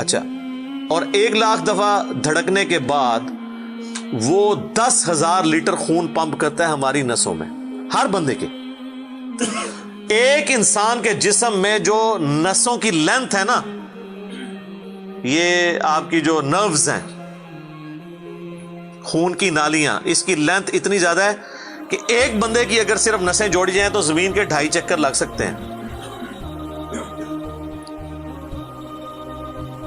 اچھا، اور 1,00,000 دفعہ دھڑکنے کے بعد وہ 10,000 لیٹر خون پمپ کرتا ہے ہماری نسوں میں، ہر بندے کے. ایک انسان کے جسم میں جو نسوں کی لینتھ ہے نا، یہ آپ کی جو نروز ہیں، خون کی نالیاں، اس کی لینتھ اتنی زیادہ ہے کہ ایک بندے کی اگر صرف نسیں جوڑی جائیں تو زمین کے 2.5 چکر لگ سکتے ہیں.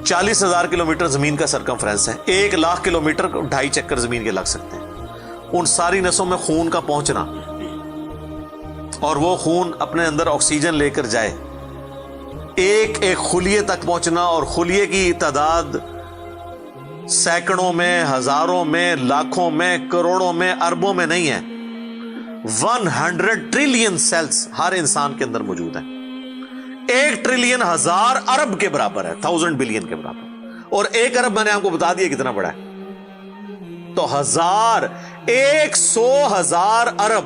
40,000 کلومیٹر زمین کا سرکمفرنس ہے، 1,00,000 کلومیٹر 2.5 چکر زمین کے لگ سکتے ہیں. ان ساری نسوں میں خون کا پہنچنا اور وہ خون اپنے اندر آکسیجن لے کر جائے، ایک ایک خلیے تک پہنچنا، اور خلیے کی تعداد سینکڑوں میں، ہزاروں میں، لاکھوں میں، کروڑوں میں، اربوں میں نہیں ہے. 100 ٹریلین سیلز ہر انسان کے اندر موجود ہیں. 1 ٹریلین 1000 ارب کے برابر ہے، 1000 بلین کے برابر. اور 1 ارب میں نے آپ کو بتا دیا کتنا بڑا ہے. تو 100,000 ارب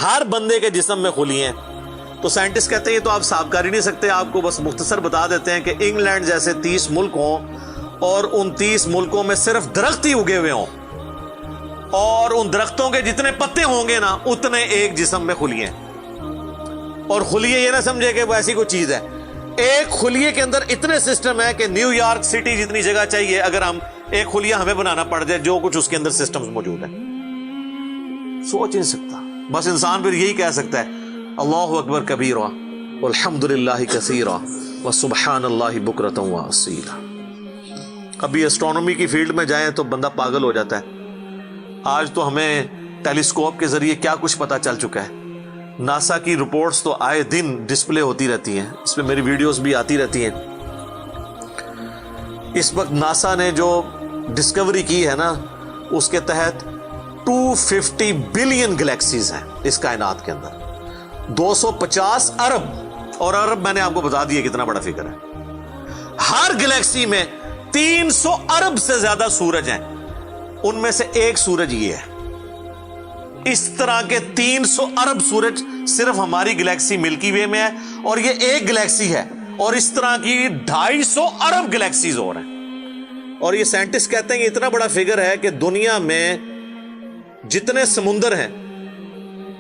ہر بندے کے جسم میں خلیے ہیں. تو سائنٹسٹ کہتے ہیں یہ تو آپ صاف کر ہی نہیں سکتے، آپ کو بس مختصر بتا دیتے ہیں کہ انگلینڈ جیسے 30 ملک ہوں اور ان 30 ملکوں میں صرف درخت ہی اگے ہوئے ہوں، اور ان درختوں کے جتنے پتے ہوں گے نا اتنے ایک جسم میں خلیے ہیں. اور خلیے یہ نہ سمجھے کہ وہ ایسی کوئی چیز ہے، ایک خلیے کے اندر اتنے سسٹم ہے کہ نیو یارک سٹی جتنی جگہ چاہیے اگر ہم ایک خلیہ ہمیں بنانا پڑ جائے، جو کچھ اس کے اندر سسٹمز موجود ہیں. سوچ نہیں سکتا. بس انسان پھر یہی کہہ سکتا ہے اللہ اکبر کبیرا والحمد للہ کثیرا وسبحان اللہ بکرۃ واصیلا. ابھی اسٹرانومی کی فیلڈ میں جائیں تو بندہ پاگل ہو جاتا ہے. آج تو ہمیں ٹیلیسکوپ کے ذریعے کیا کچھ پتا چل چکا ہے. ناسا کی رپورٹس تو آئے دن ڈسپلے ہوتی رہتی ہیں، اس پہ میری ویڈیوز بھی آتی رہتی ہیں. اس وقت ناسا نے جو ڈسکوری کی ہے نا، اس کے تحت 250 بلین گلیکسیز ہیں اس کائنات کے اندر، 250 ارب. اور ارب میں نے آپ کو بتا دیا کتنا بڑا فگر ہے. ہر گلیکسی میں 300 ارب سے زیادہ سورج ہیں، ان میں سے ایک سورج یہ ہے. اس طرح کے 300 ارب سورج صرف ہماری گلیکسی ملکی وے میں ہے، اور یہ ایک گلیکسی ہے، اور اس طرح کی 250 ارب گلیکسیز اور ہیں. اور یہ سائنٹسٹ کہتے ہیں کہ اتنا بڑا فگر ہے کہ دنیا میں جتنے سمندر ہیں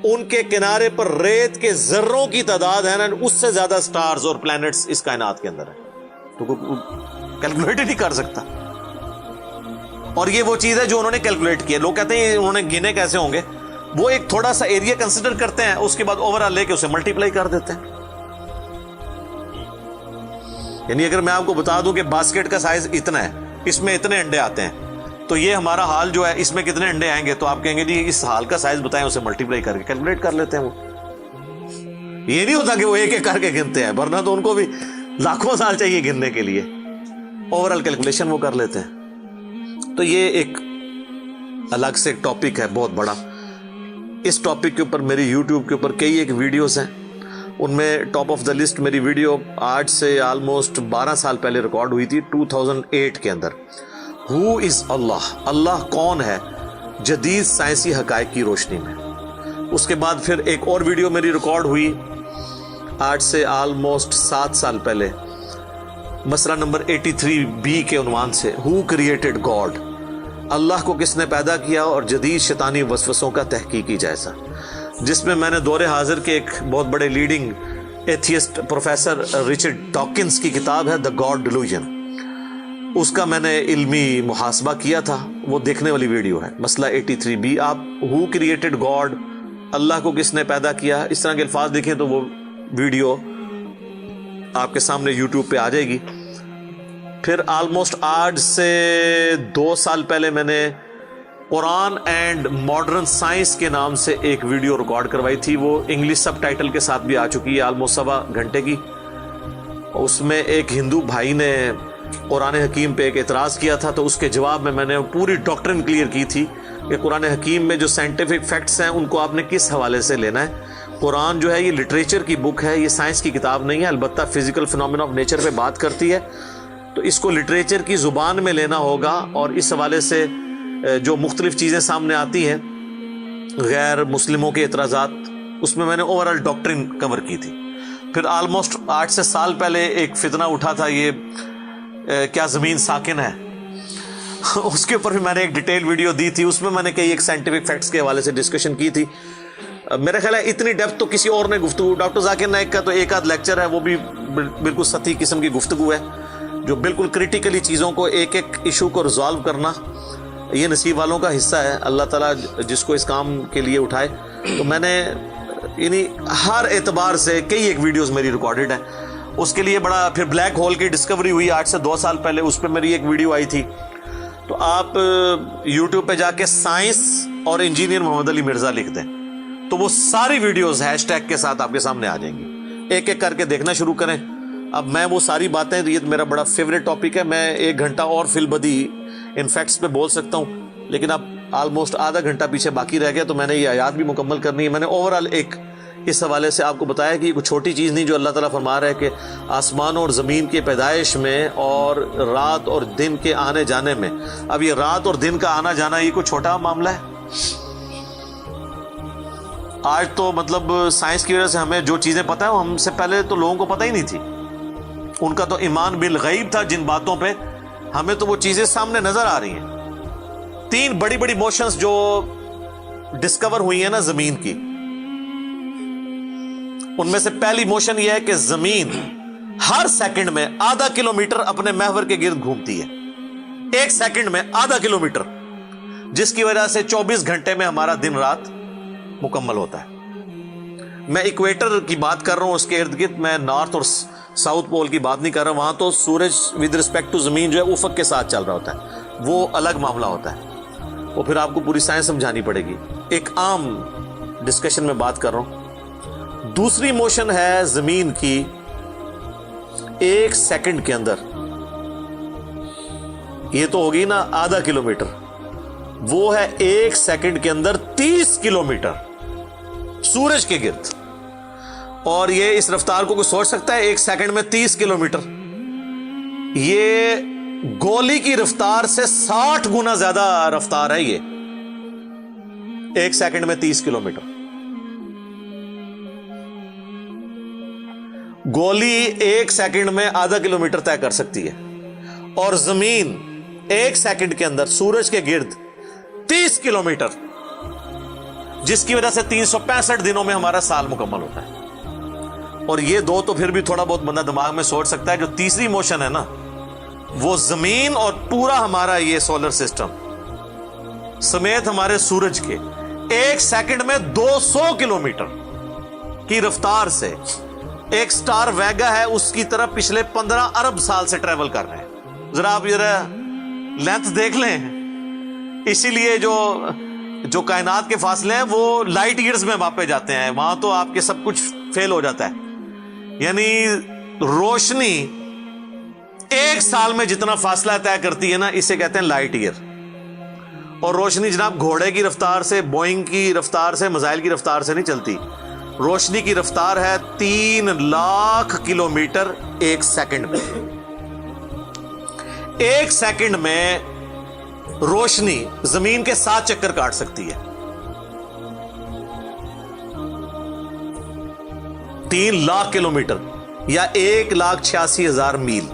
ان کے کنارے پر ریت کے ذروں کی تعداد ہے نا، اس سے زیادہ سٹارز اور پلانٹس اس کائنات کے اندر ہے. تو کوئی کیلکولیٹ ہی نہیں کر سکتا. اور یہ وہ چیز ہے جو انہوں نے کیلکولیٹ کی ہے. لوگ کہتے ہیں انہوں نے گنے کیسے ہوں گے، وہ ایک تھوڑا سا ایریا کنسیڈر کرتے ہیں، اس کے بعد اوور آل لے کے اسے ملٹیپلائی کر دیتے ہیں. یعنی اگر میں آپ کو بتا دوں کہ باسکٹ کا سائز اتنا ہے، اس میں اتنے انڈے آتے ہیں، تو یہ ہمارا حال جو ہے اس میں کتنے انڈے آئیں گے، تو آپ کہیں گے جی اس حال کا سائز بتائیں، اسے ملٹیپلائی کر کے کیلکولیٹ کر لیتے ہیں. وہ یہ نہیں ہوتا کہ وہ ایک ایک کر کے گنتے ہیں، ورنہ تو ان کو بھی لاکھوں سال چاہیے گننے کے لیے. اوور آل کیلکولیشن وہ کر لیتے ہیں. تو یہ ایک الگ سے ایک ٹاپک ہے بہت بڑا. اس ٹاپک کے اوپر میری یوٹیوب کے اوپر کئی ایک ویڈیوز ہیں، ان میں ٹاپ آف دا لسٹ میری ویڈیو آج سے آلموسٹ 12 سال پہلے ریکارڈ ہوئی تھی 2008 کے اندر. ہو از اللہ، اللہ کون ہے جدید سائنسی حقائق کی روشنی میں. اس کے بعد پھر ایک اور ویڈیو میری ریکارڈ ہوئی آج سے آلموسٹ 7 سال پہلے، مسئلہ نمبر 83B کے عنوان سے، ہو کریٹڈ گاڈ، اللہ کو کس نے پیدا کیا اور جدید شیطانی وسوسوں کا تحقیقی جائزہ، جس میں میں نے دور حاضر کے ایک بہت بڑے leading atheist professor Richard Dawkins کی کتاب ہے دا گاڈ ڈیلوژن، اس کا میں نے علمی محاسبہ کیا تھا. وہ دیکھنے والی ویڈیو ہے، مسئلہ 83B. آپ ہو کریٹڈ گاڈ، اللہ کو کس نے پیدا کیا، اس طرح کے الفاظ دیکھیں تو وہ ویڈیو آپ کے سامنے یوٹیوب پہ آ جائے گی. پھر آلموسٹ آج سے 2 سال پہلے میں نے قرآن اینڈ ماڈرن سائنس کے نام سے ایک ویڈیو ریکارڈ کروائی تھی. وہ انگلش سب ٹائٹل کے ساتھ بھی آ چکی ہے، آلموسٹ 1.25 گھنٹے کی. اس میں ایک ہندو بھائی نے قرآن حکیم پہ ایک اعتراض کیا تھا، تو اس کے جواب میں نے پوری ڈاکٹرن کلیئر کی تھی کہ قرآن حکیم میں جو سائنٹیفک فیکٹس ہیں ان کو آپ نے کس حوالے سے لینا ہے. قرآن جو ہے یہ لٹریچر کی بک ہے، یہ سائنس کی کتاب نہیں ہے، البتہ فزیکل فینومینا آف نیچر پہ بات کرتی ہے، تو اس کو لٹریچر کی زبان میں لینا ہوگا. اور اس حوالے سے جو مختلف چیزیں سامنے آتی ہیں غیر مسلموں کے اعتراضات، اس میں نے اوور آل ڈاکٹرن کور کی تھی. پھر آلموسٹ 8 سے سال پہلے ایک فتنہ اٹھا تھا، یہ کیا زمین ساکن ہے، اس کے اوپر بھی میں نے ایک ڈیٹیل ویڈیو دی تھی. اس میں میں نے کئی ایک سائنٹیفک فیکٹس کے حوالے سے ڈسکشن کی تھی. میرا خیال ہے اتنی ڈیپتھ تو کسی اور نے گفتگو، ڈاکٹر ذاکر نائک کا تو ایک آدھ لیکچر ہے، وہ بھی بالکل سطحی قسم کی گفتگو ہے، جو بالکل کریٹیکلی چیزوں کو ایک ایک ایشو کو ریزالو کرنا یہ نصیب والوں کا حصہ ہے. اللہ تعالیٰ جس کو اس کام کے لیے اٹھائے. تو میں نے یعنی ہر اعتبار سے کئی ایک ویڈیوز میری ریکارڈڈ ہیں. اس کے لیے بڑا پھر بلیک ہول کی ڈسکوری ہوئی آج سے 2 سال پہلے، اس پہ میری ایک ویڈیو آئی تھی. تو آپ یوٹیوب پہ جا کے سائنس اور انجینئر محمد علی مرزا لکھ دیں تو وہ ساری ویڈیوز ہیش ٹیگ کے ساتھ آپ کے سامنے آ جائیں گی. ایک ایک کر کے دیکھنا شروع کریں. اب میں وہ ساری باتیں، یہ میرا بڑا فیوریٹ ٹاپک ہے، میں 1 گھنٹہ اور فی البدی ان فیکٹس پہ بول سکتا ہوں، لیکن اب آلموسٹ آدھا گھنٹہ پیچھے باقی رہ گیا، تو میں نے یہ آیات بھی مکمل کرنی ہے. میں نے اوورال ایک اس حوالے سے آپ کو بتایا کہ یہ کوئی چھوٹی چیز نہیں جو اللہ تعالیٰ فرما رہا ہے کہ آسمانوں اور زمین کی پیدائش میں اور رات اور دن کے آنے جانے میں. اب یہ رات اور دن کا آنا جانا یہ کوئی چھوٹا معاملہ ہے؟ آج تو مطلب سائنس کی وجہ سے ہمیں جو چیزیں پتہ ہیں وہ ہم سے پہلے تو لوگوں کو پتہ ہی نہیں تھی. ان کا تو ایمان بالغیب تھا جن باتوں پہ، ہمیں تو وہ چیزیں سامنے نظر آ رہی ہیں. 3 بڑی بڑی موشنز جو ڈسکور ہوئی ہیں نا زمین کی، ان میں سے پہلی موشن یہ ہے کہ زمین ہر سیکنڈ میں ½ کلومیٹر اپنے محور کے گرد گھومتی ہے. 1 سیکنڈ میں ½ کلومیٹر، جس کی وجہ سے 24 گھنٹے میں ہمارا دن رات مکمل ہوتا ہے. میں ایکویٹر کی بات کر رہا ہوں، اس کے ارد گرد، میں نارتھ اور ساؤتھ پول کی بات نہیں کر رہا ہوں. وہاں تو سورج ود رسپیکٹ ٹو زمین جو ہے افق کے ساتھ چل رہا ہوتا ہے، وہ الگ معاملہ ہوتا ہے، وہ پھر آپ کو پوری سائنس سمجھانی پڑے گی. ایک عام ڈسکشن میں بات کر رہا ہوں. دوسری موشن ہے زمین کی 1 سیکنڈ کے اندر، یہ تو ہوگی نا ½ کلومیٹر، وہ ہے 1 سیکنڈ کے اندر 30 کلومیٹر سورج کے گرد. اور یہ اس رفتار کو کوئی سوچ سکتا ہے؟ 1 سیکنڈ میں 30 کلومیٹر، یہ گولی کی رفتار سے 60 گنا زیادہ رفتار ہے. یہ 1 سیکنڈ میں 30 کلومیٹر. گولی 1 سیکنڈ میں ½ کلومیٹر طے کر سکتی ہے، اور زمین 1 سیکنڈ کے اندر سورج کے گرد 30 کلومیٹر، جس کی وجہ سے 365 دنوں میں ہمارا سال مکمل ہوتا ہے. اور یہ 2 تو پھر بھی تھوڑا بہت بندہ دماغ میں سوچ سکتا ہے. جو تیسری موشن ہے نا، وہ زمین اور پورا ہمارا یہ سولر سسٹم سمیت ہمارے سورج کے 1 سیکنڈ میں 200 کلومیٹر کی رفتار سے ایک سٹار ویگا ہے اس کی طرف پچھلے 15 ارب سال سے ٹریول کر رہے ہیں. ذرا آپ لینتھ دیکھ لیں. اسی لیے جو کائنات کے فاصلے ہیں وہ لائٹ ایئرز میں ماپے جاتے ہیں. وہاں تو آپ کے سب کچھ فیل ہو جاتا ہے. یعنی روشنی 1 سال میں جتنا فاصلہ طے کرتی ہے نا، اسے کہتے ہیں لائٹ ایئر. اور روشنی جناب گھوڑے کی رفتار سے، بوئنگ کی رفتار سے، میزائل کی رفتار سے نہیں چلتی. روشنی کی رفتار ہے 3 لاکھ کلومیٹر 1 سیکنڈ میں. 1 سیکنڈ میں روشنی زمین کے 7 چکر کاٹ سکتی ہے. 3 لاکھ کلومیٹر یا 1,86,000 میل،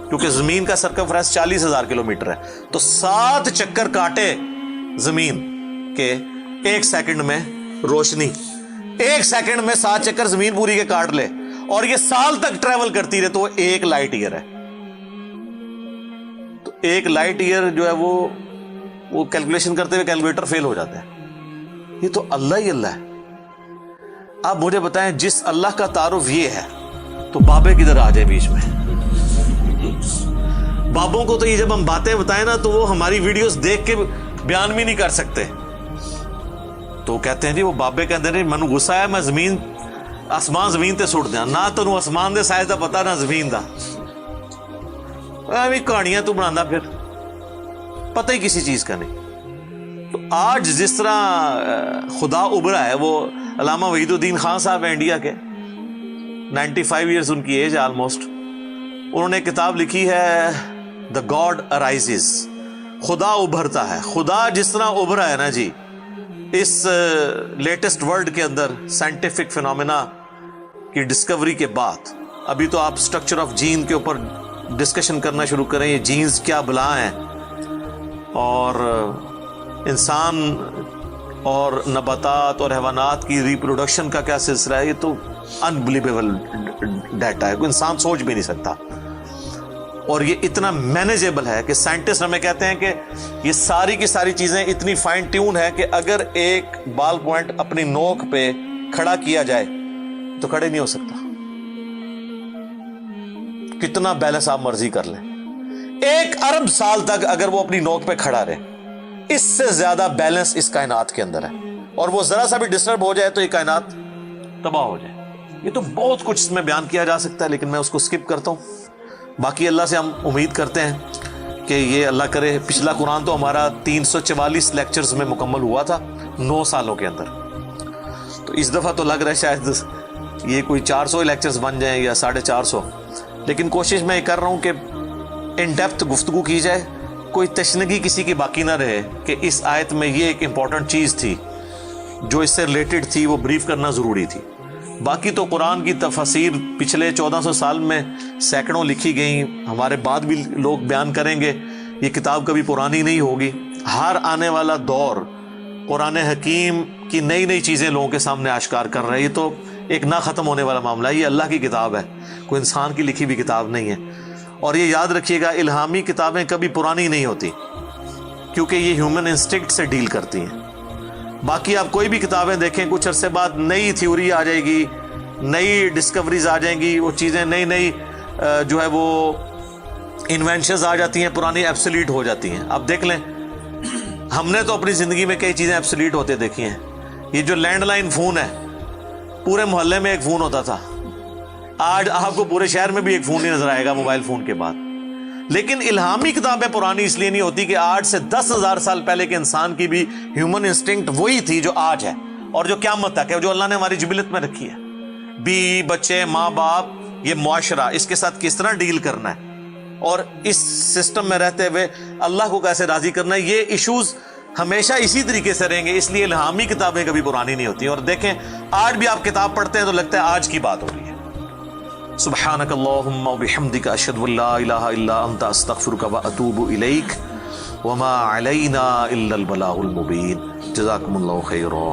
کیونکہ زمین کا سرکمفرنس 40,000 کلومیٹر ہے. تو 7 چکر کاٹے زمین کے 1 سیکنڈ میں روشنی، 1 سیکنڈ میں 7 چکر زمین پوری کے کاٹ لے، اور یہ سال تک ٹریول کرتی رہے، تو وہ 1 لائٹ ایئر ہے. تو 1 لائٹ ایئر جو ہے وہ کیلکولیشن کرتے ہوئے کیلکولیٹر فیل ہو جاتا ہے. یہ تو اللہ ہی اللہ ہے. آپ مجھے بتائیں، جس اللہ کا تعارف یہ ہے تو بابے کدھر آ جائے بیچ میں؟ بابوں کو تو یہ جب ہم باتیں بتائیں نا تو وہ ہماری ویڈیوز دیکھ کے بیان بھی نہیں کر سکتے. تو کہتے ہیں جی وہ بابے کہتے ہیں مینوں غصہ ہے، میں آسمان زمین تے سٹ دیا. نہ تینوں آسمان دے سائز دا پتا نہ زمین دا، ایویں کہانیاں تو بنانا، پھر پتہ ہی کسی چیز کا نہیں. تو آج جس طرح خدا ابھرا ہے، وہ علامہ وحید الدین خان صاحب ہیں انڈیا کے، 95 ایئرز ان کی ایج ہے آلموسٹ. انہوں نے کتاب لکھی ہے دا گاڈ ارائزز، خدا ابھرتا ہے. خدا جس طرح ابھرا ہے نا جی اس لیٹسٹ ورلڈ کے اندر سائنٹیفک فینومینا کی ڈسکوری کے بعد، ابھی تو آپ سٹرکچر آف جین کے اوپر ڈسکشن کرنا شروع کریں یہ جینز کیا بلا ہیں اور انسان اور نباتات اور حیوانات کی ریپروڈکشن کا کیا سلسلہ ہے، یہ تو انبلیویبل ڈیٹا ہے، کوئی انسان سوچ بھی نہیں سکتا. اور یہ اتنا مینیجیبل ہے کہ سائنٹسٹ ہمیں کہتے ہیں کہ یہ ساری کی ساری چیزیں اتنی فائن ٹیون ہے کہ اگر ایک بال پوائنٹ اپنی نوک پہ کھڑا کیا جائے تو کھڑے نہیں ہو سکتا، کتنا بیلنس آپ مرضی کر لیں. 1 ارب سال تک اگر وہ اپنی نوک پہ کھڑا رہے، اس سے زیادہ بیلنس اس کائنات کے اندر ہے، اور وہ ذرا سا بھی ڈسٹرب ہو جائے تو یہ کائنات تباہ ہو جائے. یہ تو بہت کچھ اس میں بیان کیا جا سکتا ہے، لیکن میں اس کو سکپ کرتا ہوں. باقی اللہ سے ہم امید کرتے ہیں کہ یہ اللہ کرے. پچھلا قرآن تو ہمارا 344 لیکچرز میں مکمل ہوا تھا 9 سالوں کے اندر، تو اس دفعہ تو لگ رہا ہے شاید یہ کوئی 400 لیکچرز بن جائیں یا 450. لیکن کوشش میں یہ کر رہا ہوں کہ ان ڈیپتھ گفتگو کی جائے، کوئی تشنگی کسی کی باقی نہ رہے کہ اس آیت میں یہ ایک امپورٹنٹ چیز تھی جو اس سے ریلیٹڈ تھی، وہ بریف کرنا ضروری تھی. باقی تو قرآن کی تفاسیر پچھلے 1400 سال میں سینکڑوں لکھی گئیں، ہمارے بعد بھی لوگ بیان کریں گے. یہ کتاب کبھی پرانی نہیں ہوگی. ہر آنے والا دور قرآن حکیم کی نئی نئی چیزیں لوگوں کے سامنے آشکار کر رہا ہے. یہ تو ایک نہ ختم ہونے والا معاملہ ہے. یہ اللہ کی کتاب ہے، کوئی انسان کی لکھی ہوئی کتاب نہیں ہے. اور یہ یاد رکھیے گا، الہامی کتابیں کبھی پرانی نہیں ہوتی کیونکہ یہ ہیومن انسٹنکٹ سے ڈیل کرتی ہیں. باقی آپ کوئی بھی کتابیں دیکھیں، کچھ عرصے بعد نئی تھیوری آ جائے گی، نئی ڈسکوریز آ جائیں گی، وہ چیزیں نئی جو ہے وہ انوینشنز آ جاتی ہیں، پرانی ایبسلیٹ ہو جاتی ہیں. اب دیکھ لیں، ہم نے تو اپنی زندگی میں کئی چیزیں ایبسلیٹ ہوتے دیکھی ہیں. یہ جو لینڈ لائن فون ہے، پورے محلے میں ایک فون ہوتا تھا، آج آپ کو پورے شہر میں بھی ایک فون ہی نظر آئے گا موبائل فون کے بعد. لیکن الہامی کتابیں پرانی اس لیے نہیں ہوتی کہ آج سے 10,000 سال پہلے کے انسان کی بھی ہیومن انسٹنکٹ وہی تھی جو آج ہے اور جو قیامت تک ہے، جو اللہ نے ہماری جبلت میں رکھی ہے. بیوی بچے، ماں باپ، یہ معاشرہ، اس کے ساتھ کس طرح ڈیل کرنا ہے اور اس سسٹم میں رہتے ہوئے اللہ کو کیسے راضی کرنا ہے، یہ ایشوز ہمیشہ اسی طریقے سے رہیں گے. اس لیے الہامی کتابیں کبھی پرانی نہیں ہوتی. اور دیکھیں، آج بھی آپ کتاب پڑھتے ہیں تو لگتا ہے آج کی بات ہو رہی ہے. سبحانک اللہم وبحمدک، اشہد ان لا الہ الا انت، استغفرک واتوب الیک، وما علینا الا البلاغ المبین. جزاکم اللہ خیرا.